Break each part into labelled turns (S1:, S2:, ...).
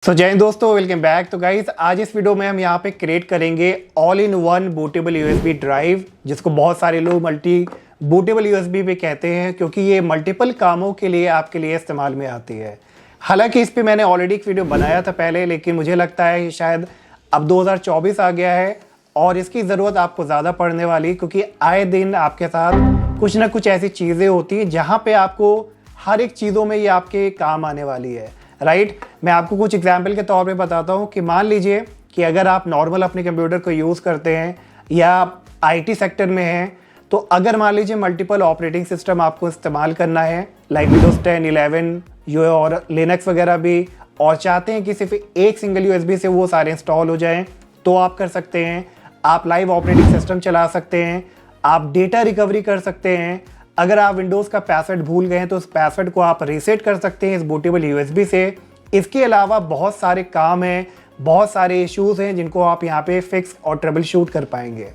S1: जय हिंद दोस्तों, welcome back. तो गाइस, आज इस वीडियो में हम यहाँ पे क्रिएट करेंगे all in one bootable USB drive, जिसको बहुत सारे लोग मल्टी बूटेबल यूएसबी भी कहते हैं, क्योंकि ये मल्टीपल कामों के लिए आपके लिए इस्तेमाल में आती है। हालांकि इस पे मैंने ऑलरेडी एक वीडियो बनाया था पहले, लेकिन मुझे लगता है कि शायद अब 2024 आ गया है और इसकी ज़रूरत आपको ज़्यादा पड़ने वाली, क्योंकि आए दिन आपके साथ कुछ ना कुछ ऐसी चीज़ें होती हैं जहाँ पे आपको हर एक चीज़ों में ये आपके काम आने वाली है। राइट, मैं आपको कुछ एग्जाम्पल के तौर पे बताता हूँ कि मान लीजिए कि अगर आप नॉर्मल अपने कंप्यूटर को यूज़ करते हैं या आईटी सेक्टर में हैं, तो अगर मान लीजिए मल्टीपल ऑपरेटिंग सिस्टम आपको इस्तेमाल करना है, लाइक विंडोज़ 10, 11 यो और लिनक्स वगैरह भी, और चाहते हैं कि सिर्फ एक सिंगल यूएसबी से वो सारे इंस्टॉल हो जाएं, तो आप कर सकते हैं। आप लाइव ऑपरेटिंग सिस्टम चला सकते हैं, आप डेटा रिकवरी कर सकते हैं। अगर आप विंडोज़ का पासवर्ड भूल गए हैं तो उस पासवर्ड को आप रीसेट कर सकते हैं इस बूटेबल यूएसबी से। इसके अलावा बहुत सारे काम हैं, बहुत सारे इश्यूज़ हैं जिनको आप यहाँ पे फिक्स और ट्रबल शूट कर पाएंगे।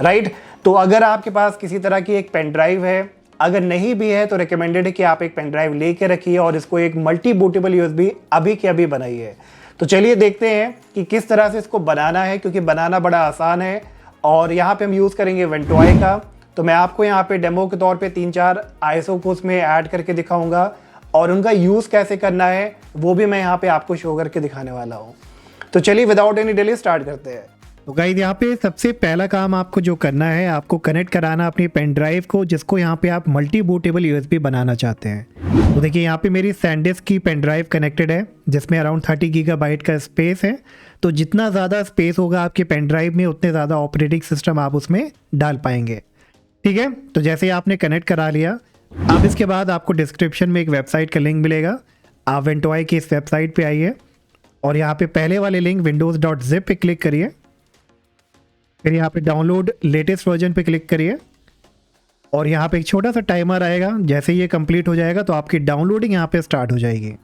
S1: राइट, तो अगर आपके पास किसी तरह की एक पेन ड्राइव है, अगर नहीं भी है तो रिकमेंडेड है कि आप एक पेन ड्राइव लेके रखिए और इसको एक मल्टी बूटेबल यूएसबी अभी के अभी बनाइए। तो चलिए देखते हैं कि किस तरह से इसको बनाना है, क्योंकि बनाना बड़ा आसान है। और यहाँ पे हम यूज़ करेंगे वेंटॉय का। तो मैं आपको यहाँ पे डेमो के तौर पे 3-4 आईएसओ को उसमें ऐड करके दिखाऊंगा और उनका यूज़ कैसे करना है वो भी मैं यहाँ पे आपको शो करके दिखाने वाला हूँ। तो चलिए विदाउट एनी डिले स्टार्ट करते हैं।
S2: तो गाइस, यहाँ पे सबसे पहला काम आपको जो करना है, आपको कनेक्ट कराना अपनी पेन ड्राइव को, जिसको यहाँ पे आप मल्टी बूटेबल यूएसबी बनाना चाहते हैं। तो देखिए, यहाँ पे मेरी सैनडिस्क की पेन ड्राइव कनेक्टेड है, जिसमें अराउंड 30 गीगाबाइट का स्पेस है। तो जितना ज़्यादा स्पेस होगा आपके पेन ड्राइव में, उतने ज़्यादा ऑपरेटिंग सिस्टम आप उसमें डाल पाएंगे। ठीक है, तो जैसे ही आपने कनेक्ट करा लिया, अब इसके बाद आपको डिस्क्रिप्शन में एक वेबसाइट का लिंक मिलेगा। आप वेंटॉय की इस वेबसाइट पे आइए और यहाँ पे पहले वाले लिंक windows.zip पे क्लिक करिए। फिर यहाँ पे डाउनलोड लेटेस्ट वर्जन पे क्लिक करिए और यहाँ पे एक छोटा सा टाइमर आएगा। जैसे ये कंप्लीट हो जाएगा तो आपकी डाउनलोडिंग यहाँ पे स्टार्ट हो जाएगी।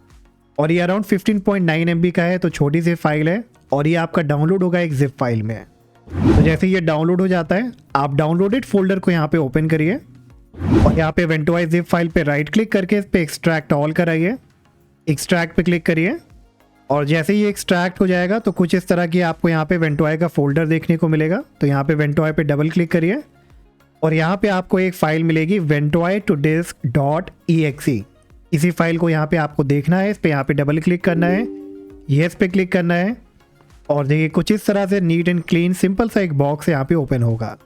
S2: और ये अराउंड 15.9 MB का है, तो छोटी सी फाइल है और ये आपका डाउनलोड होगा एक जिप फाइल में। तो जैसे ये डाउनलोड हो जाता है, आप डाउनलोडेड फोल्डर को यहाँ पे ओपन करिए और यहाँ पे वेंटॉय जिप फाइल पे राइट क्लिक करके इस पे एक्सट्रैक्ट ऑल कराइए। एक्सट्रैक्ट पे क्लिक करिए और जैसे ही एक्सट्रैक्ट हो जाएगा तो कुछ इस तरह की आपको यहाँ पे वेंटॉय का फोल्डर देखने को मिलेगा। तो यहाँ पे वेंटॉय पे डबल क्लिक करिए और यहाँ पे आपको एक फाइल मिलेगी ventoy2disk.exe। इसी फाइल को यहाँ पे आपको देखना है। इस पे यहाँ पे डबल क्लिक करना है, येस पे क्लिक करना है और देखिए कुछ इस तरह से नीट एंड क्लीन सिंपल सा एक बॉक्स यहाँ पे ओपन होगा।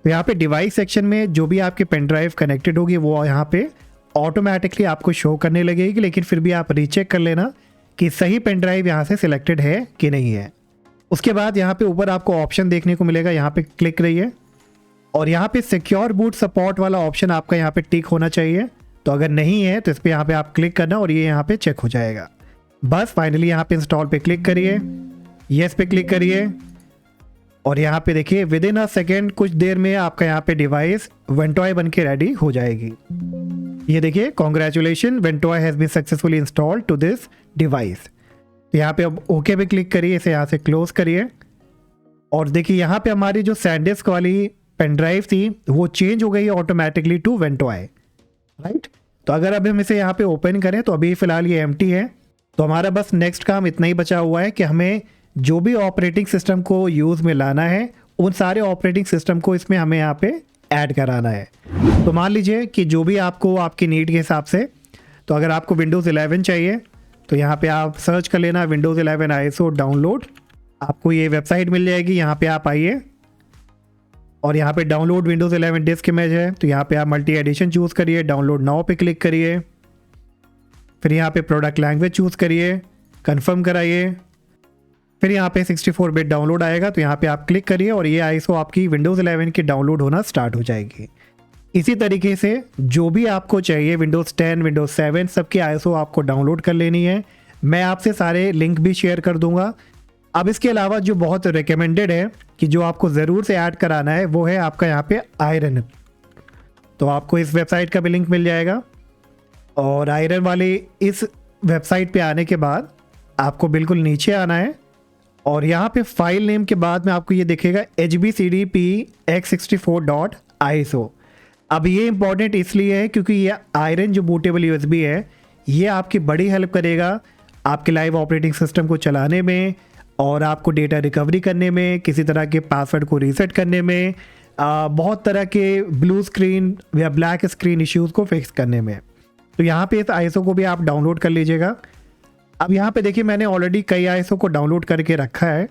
S2: तो यहाँ पे डिवाइस सेक्शन में जो भी आपकी पेन ड्राइव कनेक्टेड होगी वो यहाँ पे ऑटोमेटिकली आपको शो करने लगेगी, लेकिन फिर भी आप रीचेक कर लेना कि सही पेन ड्राइव यहाँ से सिलेक्टेड है कि नहीं है। उसके बाद यहाँ पे ऊपर आपको ऑप्शन देखने को मिलेगा, यहाँ पे क्लिक करिए और यहाँ पे सिक्योर बूट सपोर्ट वाला ऑप्शन आपका यहाँ पे टिक होना चाहिए। तो अगर नहीं है तो इस पर यहाँ पे आप क्लिक करना और ये यहाँ पे चेक हो जाएगा। बस फाइनली यहाँ पे इंस्टॉल पे क्लिक करिए, येस पे क्लिक करिए और यहाँ पे देखिए विद इन अ सेकेंड, कुछ देर में आपका यहाँ पे डिवाइस वेंटॉय बन के रेडी हो जाएगी। ये देखिए, congratulation, Ventoy has been successfully installed to this device. यहाँ पे अब ओके पे क्लिक करिए, इसे यहाँ से क्लोज करिए और देखिए यहाँ पे हमारी जो सैनडिस्क वाली पेन ड्राइव थी वो चेंज हो गई ऑटोमेटिकली टू वेंटॉय। राइट, तो अगर अब हम इसे यहाँ पे ओपन करें तो अभी फ़िलहाल ये एम्प्टी है। तो हमारा बस नेक्स्ट काम इतना ही बचा हुआ है कि हमें जो भी ऑपरेटिंग सिस्टम को यूज़ में लाना है, उन सारे ऑपरेटिंग सिस्टम को इसमें हमें यहाँ पे ऐड कराना है। तो मान लीजिए कि जो भी आपको आपकी नीड के हिसाब से, तो अगर आपको विंडोज़ 11 चाहिए तो यहाँ पे आप सर्च कर लेना विंडोज़ 11 आईएसओ डाउनलोड। आपको ये वेबसाइट मिल जाएगी, यहाँ पे आप आइए और यहाँ पे डाउनलोड विंडोज़ 11 डिस्क इमेज है। तो यहाँ पे आप मल्टी एडिशन चूज़ करिए, डाउनलोड नाउ पे क्लिक करिए, फिर यहाँ पे प्रोडक्ट लैंग्वेज चूज़ करिए, कन्फर्म कराइए, फिर यहाँ पे 64 बिट डाउनलोड आएगा। तो यहाँ पे आप क्लिक करिए और ये आईएसओ आपकी विंडोज़ 11 की डाउनलोड होना स्टार्ट हो जाएगी। इसी तरीके से जो भी आपको चाहिए विंडोज़ 10, विंडोज़ 7 सबकी आईएसओ आपको डाउनलोड कर लेनी है। मैं आपसे सारे लिंक भी शेयर कर दूंगा। अब इसके अलावा जो बहुत रिकमेंडेड है कि जो आपको ज़रूर से ऐड कराना है वो है आपका यहाँ पे आयरन। तो आपको इस वेबसाइट का भी लिंक मिल जाएगा और आयरन वाली इस वेबसाइट पे आने के बाद आपको बिल्कुल नीचे आना है और यहाँ पे फाइल नेम के बाद में आपको ये दिखेगा hbcdpx64.iso। अब ये इंपॉर्टेंट इसलिए है क्योंकि ये आयरन जो बूटेबल यूएसबी है, ये आपकी बड़ी हेल्प करेगा आपके लाइव ऑपरेटिंग सिस्टम को चलाने में और आपको डेटा रिकवरी करने में, किसी तरह के पासवर्ड को रीसेट करने में, बहुत तरह के ब्लू स्क्रीन या ब्लैक स्क्रीन इश्यूज़ को फिक्स करने में। तो यहाँ पे इस ISO को भी आप डाउनलोड कर लीजिएगा। अब यहाँ पे देखिए मैंने ऑलरेडी कई ISO को डाउनलोड करके रखा है।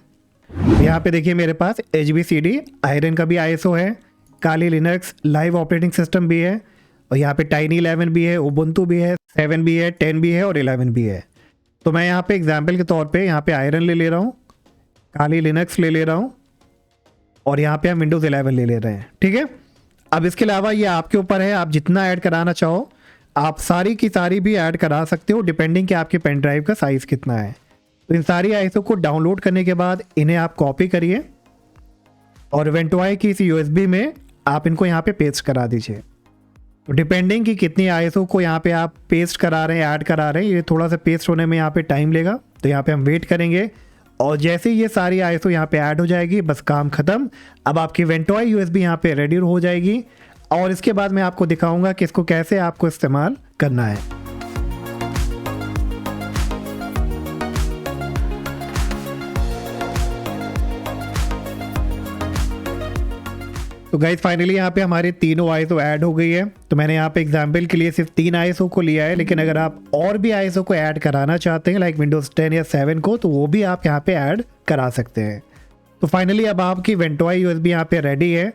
S2: यहाँ पे देखिए मेरे पास HBCD आयरन का भी ISO है, काली लिनक्स लाइव ऑपरेटिंग सिस्टम भी है, और यहाँ पे Tiny11 भी है, उबुंटू भी है, 7 भी है, 10 भी है और 11 भी है। तो मैं यहाँ पे एग्जाम्पल के तौर पे यहाँ पे आयरन ले रहा हूँ, काली लिनक्स ले रहा हूँ, और यहाँ पे हम विंडोज़ 11 ले रहे हैं। ठीक है, अब इसके अलावा ये आपके ऊपर है, आप जितना ऐड कराना चाहो आप सारी की सारी भी ऐड करा सकते हो, डिपेंडिंग कि आपके पेन ड्राइव का साइज़ कितना है। तो इन सारी ISO को डाउनलोड करने के बाद इन्हें आप कॉपी करिए और वेंटोई की इस USB में आप इनको यहाँ पे पेस्ट करा दीजिए। तो डिपेंडिंग कि कितनी ISO को यहाँ पे आप पेस्ट करा रहे हैं, ऐड करा रहे हैं, ये थोड़ा सा पेस्ट होने में यहाँ पे टाइम लेगा। तो यहाँ पे हम वेट करेंगे और जैसे ही ये सारी ISO यहाँ पे ऐड हो जाएगी बस काम ख़त्म। अब आपकी वेंटोई USB यहाँ पे रेडी हो जाएगी और इसके बाद मैं आपको दिखाऊंगा कि इसको कैसे आपको इस्तेमाल करना है। तो गाइज फाइनली यहाँ पे हमारे तीनों ISO ऐड हो गई है। तो मैंने यहाँ पे एग्जाम्पल के लिए सिर्फ 3 ISO को लिया है, लेकिन अगर आप और भी ISO को ऐड कराना चाहते हैं लाइक विंडोज़ 10 या 7 को, तो वो भी आप यहाँ पे ऐड करा सकते हैं। तो फाइनली अब आपकी वेंटोई USB यहाँ पे रेडी है।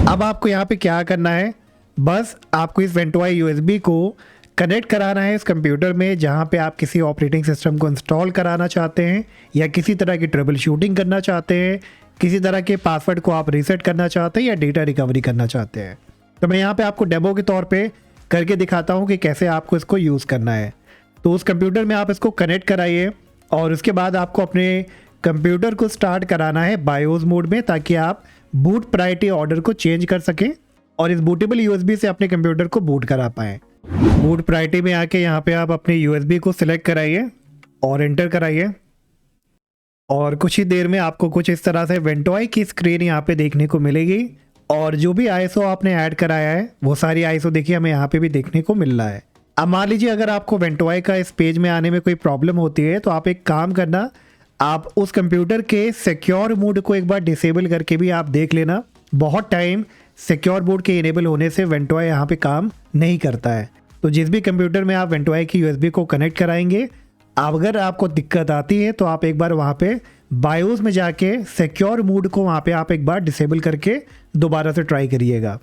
S2: अब आपको यहाँ पे क्या करना है, बस आपको इस वेंटोई USB को कनेक्ट कराना है इस कंप्यूटर में जहाँ पे आप किसी ऑपरेटिंग सिस्टम को इंस्टॉल कराना चाहते हैं या किसी तरह की ट्रबल शूटिंग करना चाहते हैं, किसी तरह के पासवर्ड को आप रीसेट करना चाहते हैं या डेटा रिकवरी करना चाहते हैं। तो मैं यहाँ पे आपको डेमो के तौर पे करके दिखाता हूँ कि कैसे आपको इसको यूज़ करना है। तो उस कंप्यूटर में आप इसको कनेक्ट कराइए और उसके बाद आपको अपने कंप्यूटर को स्टार्ट कराना है बायोस मोड में, ताकि आप बूट प्रायोरिटी ऑर्डर को चेंज कर सकें और इस बूटेबल USB से अपने कंप्यूटर को बूट करा पाएँ। बूट प्रायोरिटी में आके यहाँ पे आप अपने USB को सिलेक्ट कराइए और एंटर कराइए और कुछ ही देर में आपको कुछ इस तरह से वेंटोई की स्क्रीन यहाँ पे देखने को मिलेगी और जो भी ISO आपने ऐड कराया है वो सारी ISO देखिए हमें यहाँ पे भी देखने को मिल रहा है। अब मान लीजिए अगर आपको वेंटोई का इस पेज में आने में कोई प्रॉब्लम होती है तो आप एक काम करना, आप उस कंप्यूटर के सिक्योर मोड को एक बार डिसेबल करके भी आप देख लेना। बहुत टाइम सिक्योर मोड के इनेबल होने से वेंटोई यहाँ पे काम नहीं करता है। तो जिस भी कंप्यूटर में आप वेंटोई की USB को कनेक्ट कराएंगे, अगर आपको दिक्कत आती है तो आप एक बार वहाँ पे बायोस में जाके सिक्योर मोड को वहाँ पे आप एक बार डिसेबल करके दोबारा से ट्राई करिएगा।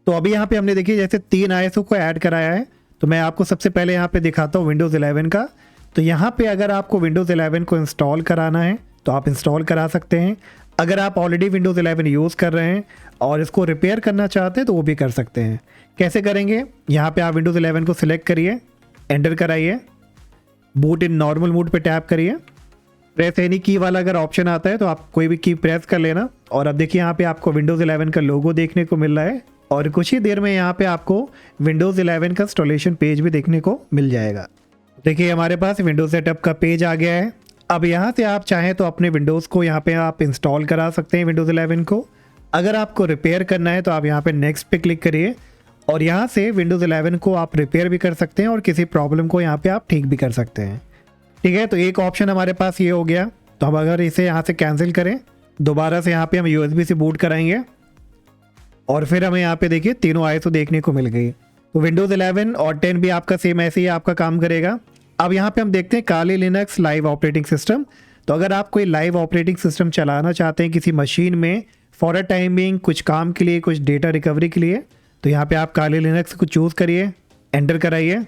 S2: तो अभी यहाँ पे हमने देखिए जैसे 3 ISO को ऐड कराया है, तो मैं आपको सबसे पहले यहाँ पे दिखाता हूँ विंडोज़ 11 का। तो यहाँ पे अगर आपको विंडोज़ 11 को इंस्टॉल कराना है तो आप इंस्टॉल करा सकते हैं। अगर आप ऑलरेडी विंडोज़ 11 यूज़ कर रहे हैं और इसको रिपेयर करना चाहते हैं तो वो भी कर सकते हैं। कैसे करेंगे, यहाँ पे आप विंडोज़ 11 को सिलेक्ट करिए, एंटर कराइए, बूट इन नॉर्मल मोड पे टैप करिए, प्रेस एनी की वाला अगर ऑप्शन आता है तो आप कोई भी की प्रेस कर लेना। और अब देखिए यहाँ पे आपको विंडोज़ 11 का लोगो देखने को मिल रहा है और कुछ ही देर में यहाँ पे आपको विंडोज़ 11 का इंस्टॉलेशन पेज भी देखने को मिल जाएगा। देखिए हमारे पास विंडोज़ सेटअप का पेज आ गया है। अब यहाँ से आप चाहें तो अपने विंडोज़ को यहाँ पे आप इंस्टॉल करा सकते हैं विंडोज़ 11 को। अगर आपको रिपेयर करना है तो आप यहाँ पे नेक्स्ट पे क्लिक करिए और यहाँ से विंडोज़ 11 को आप रिपेयर भी कर सकते हैं और किसी प्रॉब्लम को यहाँ पे आप ठीक भी कर सकते हैं। ठीक है, तो एक ऑप्शन हमारे पास ये हो गया। तो हम अगर इसे यहाँ से कैंसिल करें, दोबारा से यहाँ पे हम USB से बूट कराएंगे और फिर हमें यहाँ पे देखिए तीनों ISO देखने को मिल गई। तो विंडोज़ 11 और 10 भी आपका सेम ऐसे ही आपका काम करेगा। अब यहाँ पे हम देखते हैं काली लिनक्स लाइव ऑपरेटिंग सिस्टम। तो अगर आप कोई लाइव ऑपरेटिंग सिस्टम चलाना चाहते हैं किसी मशीन में फॉर अ टाइम बिंग, कुछ काम के लिए, कुछ डेटा रिकवरी के लिए, तो यहाँ पे आप काली लिनक्स को चूज़ करिए, एंटर कराइए,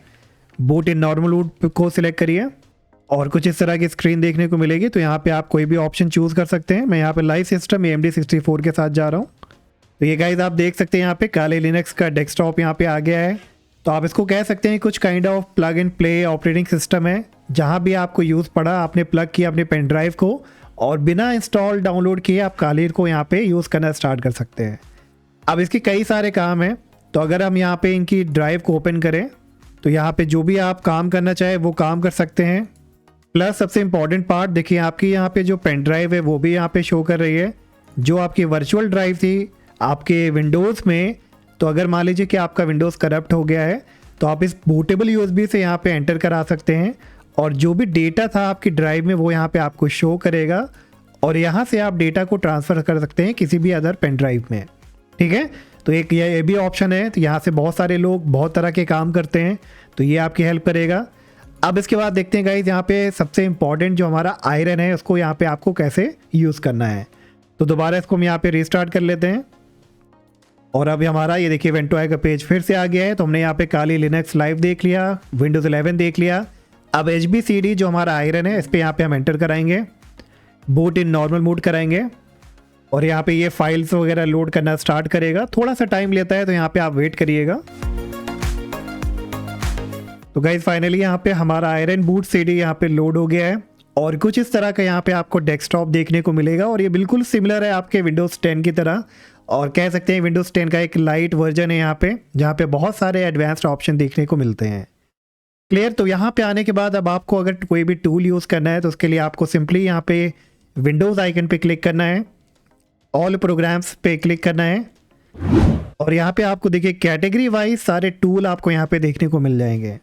S2: बूट इन नॉर्मल मोड को सिलेक्ट करिए और कुछ इस तरह की स्क्रीन देखने को मिलेगी। तो यहाँ पे आप कोई भी ऑप्शन चूज़ कर सकते हैं। मैं यहाँ पे लाइव सिस्टम AMD 64 के साथ जा रहा हूँ। तो ये गाइज आप देख सकते हैं यहाँ पे काले लिनक्स का डेस्कटॉप यहाँ पे आ गया है। तो आप इसको कह सकते हैं कुछ kind of plug and play operating system है। जहाँ भी आपको यूज़ पड़ा आपने प्लग किया अपने पेन ड्राइव को और बिना इंस्टॉल डाउनलोड किए आप काले को यहाँ पे यूज़ करना स्टार्ट कर सकते हैं। अब इसके कई सारे काम हैं। तो अगर हम यहाँ पे इनकी ड्राइव को ओपन करें तो यहाँ पे जो भी आप काम करना चाहे वो काम कर सकते हैं। प्लस सबसे इम्पॉर्टेंट पार्ट देखिए, आपकी यहाँ पे जो पेन ड्राइव है वो भी यहाँ पे शो कर रही है, जो आपकी वर्चुअल ड्राइव थी आपके विंडोज़ में। तो अगर मान लीजिए कि आपका विंडोज़ करप्ट हो गया है तो आप इस बूटेबल USB से यहाँ पे एंटर करा सकते हैं और जो भी डेटा था आपकी ड्राइव में वो यहाँ पे आपको शो करेगा और यहाँ से आप डेटा को ट्रांसफ़र कर सकते हैं किसी भी अदर पेन ड्राइव में। ठीक है, तो एक ये भी ऑप्शन है। तो यहाँ से बहुत सारे लोग बहुत तरह के काम करते हैं, तो ये आपकी हेल्प करेगा। अब इसके बाद देखते हैं गाइस, यहाँ पे सबसे इम्पॉर्टेंट जो हमारा आयरन है उसको यहाँ पे आपको कैसे यूज़ करना है। तो दोबारा इसको हम यहाँ पे रिस्टार्ट कर लेते हैं और अभी हमारा ये देखिए वेंटोआई का पेज फिर से आ गया है। तो हमने यहाँ पे काली लिनक्स लाइव देख लिया, विंडोज़ 11 देख लिया। अब HBCD जो हमारा आयरन है इस पर यहाँ पे हम एंटर कराएंगे, बूट इन नॉर्मल मोड कराएंगे और यहाँ पे ये फाइल्स वगैरह लोड करना स्टार्ट करेगा। थोड़ा सा टाइम लेता है, तो यहाँ पे आप वेट करिएगा। तो गाइज फाइनली यहाँ पे हमारा आयरन बूट CD यहाँ पे लोड हो गया है और कुछ इस तरह का यहाँ पे आपको डेस्कटॉप देखने को मिलेगा और ये बिल्कुल सिमिलर है आपके विंडोज़ 10 की तरह, और कह सकते हैं विंडोज़ 10 का एक लाइट वर्जन है यहाँ पे, जहाँ पे बहुत सारे एडवांस्ड ऑप्शन देखने को मिलते हैं। क्लियर। तो यहाँ पे आने के बाद अब आपको अगर कोई भी टूल यूज़ करना है तो उसके लिए आपको सिंपली यहाँ पे विंडोज़ आइकन पे क्लिक करना है, ऑल प्रोग्राम्स पे क्लिक करना है और यहाँ पे आपको देखिए कैटेगरी वाइज सारे टूल आपको यहाँ पे देखने को मिल जाएंगे।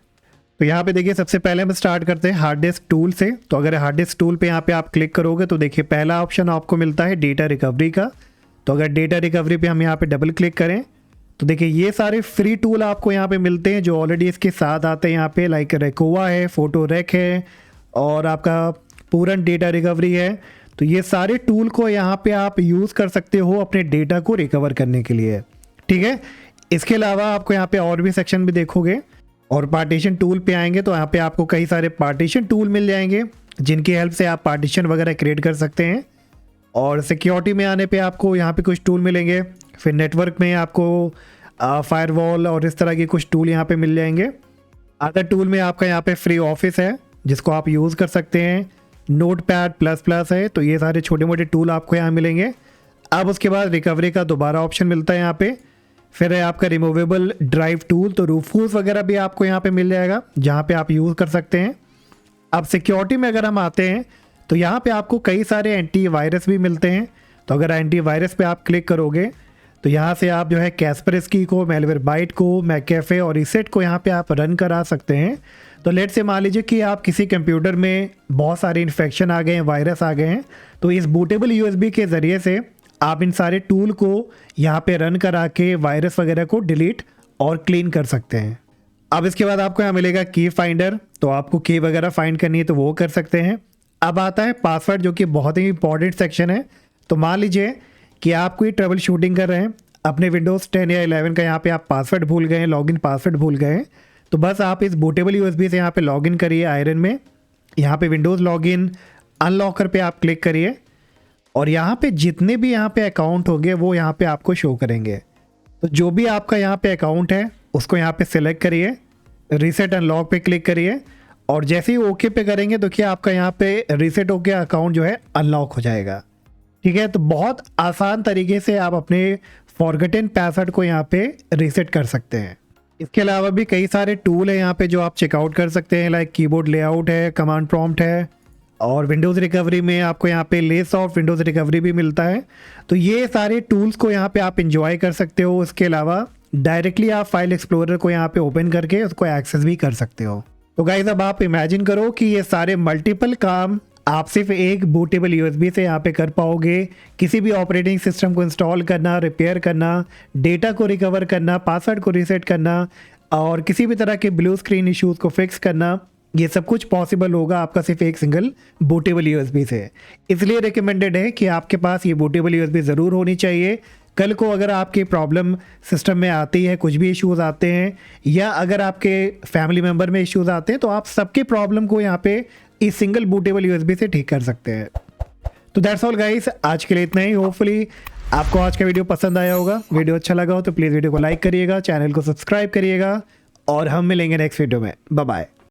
S2: तो यहाँ पे देखिए सबसे पहले हम स्टार्ट करते हैं हार्ड डिस्क टूल से। तो अगर हार्ड डिस्क टूल पे यहाँ पे आप क्लिक करोगे तो देखिए पहला ऑप्शन आपको मिलता है डेटा रिकवरी का। तो अगर डेटा रिकवरी पे हम यहाँ पे डबल क्लिक करें तो देखिए ये सारे फ्री टूल आपको यहाँ पे मिलते हैं जो ऑलरेडी इसके साथ आते हैं यहाँ पे, लाइक रेकोवा है, फोटो रेक है और आपका पूरन डेटा रिकवरी है। तो ये सारे टूल को यहाँ पे आप यूज़ कर सकते हो अपने डेटा को रिकवर करने के लिए। ठीक है, इसके अलावा आपको यहाँ पे और भी सेक्शन भी देखोगे और पार्टीशन टूल पे आएंगे तो यहाँ पे आपको कई सारे पार्टीशन टूल मिल जाएंगे जिनकी हेल्प से आप पार्टीशन वगैरह क्रिएट कर सकते हैं। और सिक्योरिटी में आने पे आपको यहाँ पे कुछ टूल मिलेंगे, फिर नेटवर्क में आपको फायरवॉल और इस तरह के कुछ टूल यहाँ पे मिल जाएंगे। अदर टूल में आपका यहाँ पे फ्री ऑफिस है जिसको आप यूज़ कर सकते हैं, नोटपैड प्लस प्लस है, तो ये सारे छोटे मोटे टूल आपको यहाँ मिलेंगे। अब उसके बाद रिकवरी का दोबारा ऑप्शन मिलता है यहाँ पे, फिर है आपका रिमूवेबल ड्राइव टूल, तो रूफूस वगैरह भी आपको यहाँ पे मिल जाएगा जहाँ पे आप यूज़ कर सकते हैं। अब सिक्योरिटी में अगर हम आते हैं तो यहाँ पे आपको कई सारे एंटीवायरस भी मिलते हैं। तो अगर एंटीवायरस पे आप क्लिक करोगे तो यहाँ से आप जो है कैस्परस्की को, मैलवेयरबाइट को, मैकैफे और रीसेट को यहाँ पे आप रन करा सकते हैं। तो लेट से मान लीजिए कि आप किसी कंप्यूटर में बहुत सारे इन्फेक्शन आ गए हैं, वायरस आ गए हैं, तो इस बूटेबल USB के ज़रिए से आप इन सारे टूल को यहाँ पे रन करा के वायरस वगैरह को डिलीट और क्लीन कर सकते हैं। अब इसके बाद आपको यहाँ मिलेगा की फाइंडर, तो आपको की वगैरह फाइंड करनी है तो वो कर सकते हैं। अब आता है पासवर्ड, जो कि बहुत ही इंपॉर्टेंट सेक्शन है। तो मान लीजिए कि आप कोई ट्रबल शूटिंग कर रहे हैं, अपने विंडोज़ 10 या 11 का यहाँ पे आप पासवर्ड भूल गए हैं, लॉगिन पासवर्ड भूल गए हैं, तो बस आप इस बूटेबल USB से यहाँ पे लॉगिन करिए आयरन में, यहाँ पे विंडोज़ लॉगिन अनलॉकर पे आप क्लिक करिए और यहाँ पे जितने भी यहाँ पे अकाउंट होंगे वो यहाँ पे आपको शो करेंगे। तो जो भी आपका यहाँ पे अकाउंट है उसको यहाँ पे सिलेक्ट करिए, रीसेट अनलॉक पे क्लिक करिए और जैसे ही ओके पे करेंगे तो क्या आपका यहाँ पे रीसेट होकर अकाउंट जो है अनलॉक हो जाएगा। ठीक है, तो बहुत आसान तरीके से आप अपने फॉरगेटन पासवर्ड को यहाँ पे रीसेट कर सकते हैं। इसके अलावा भी कई सारे टूल है यहाँ पे जो आप चेकआउट कर सकते हैं, लाइक कीबोर्ड लेआउट है, कमांड प्रॉम्प्ट है और विंडोज़ रिकवरी में आपको यहाँ पे लेस ऑफ विंडोज़ रिकवरी भी मिलता है। तो ये सारे टूल्स को यहाँ पे आप इंजॉय कर सकते हो। इसके अलावा डायरेक्टली आप फाइल एक्सप्लोरर को यहाँ पे ओपन करके उसको एक्सेस भी कर सकते हो। तो गाइस अब आप इमेजिन करो कि ये सारे मल्टीपल काम आप सिर्फ एक बूटेबल USB से यहाँ पे कर पाओगे। किसी भी ऑपरेटिंग सिस्टम को इंस्टॉल करना, रिपेयर करना, डेटा को रिकवर करना, पासवर्ड को रीसेट करना और किसी भी तरह के ब्लू स्क्रीन इश्यूज़ को फिक्स करना, ये सब कुछ पॉसिबल होगा आपका सिर्फ एक सिंगल बूटेबल USB से। इसलिए रिकमेंडेड है कि आपके पास ये बूटेबल USB ज़रूर होनी चाहिए। कल को अगर आपकी प्रॉब्लम सिस्टम में आती है, कुछ भी इश्यूज़ आते हैं या अगर आपके फैमिली मेम्बर में इश्यूज़ आते हैं तो आप सबके प्रॉब्लम को यहाँ पे इस सिंगल बूटेबल USB से ठीक कर सकते हैं। तो दैट्स ऑल गाइस, आज के लिए इतना ही। होपफुली आपको आज का वीडियो पसंद आया होगा। वीडियो अच्छा लगा हो तो प्लीज़ वीडियो को लाइक करिएगा, चैनल को सब्सक्राइब करिएगा और हम मिलेंगे नेक्स्ट वीडियो में। Bye bye.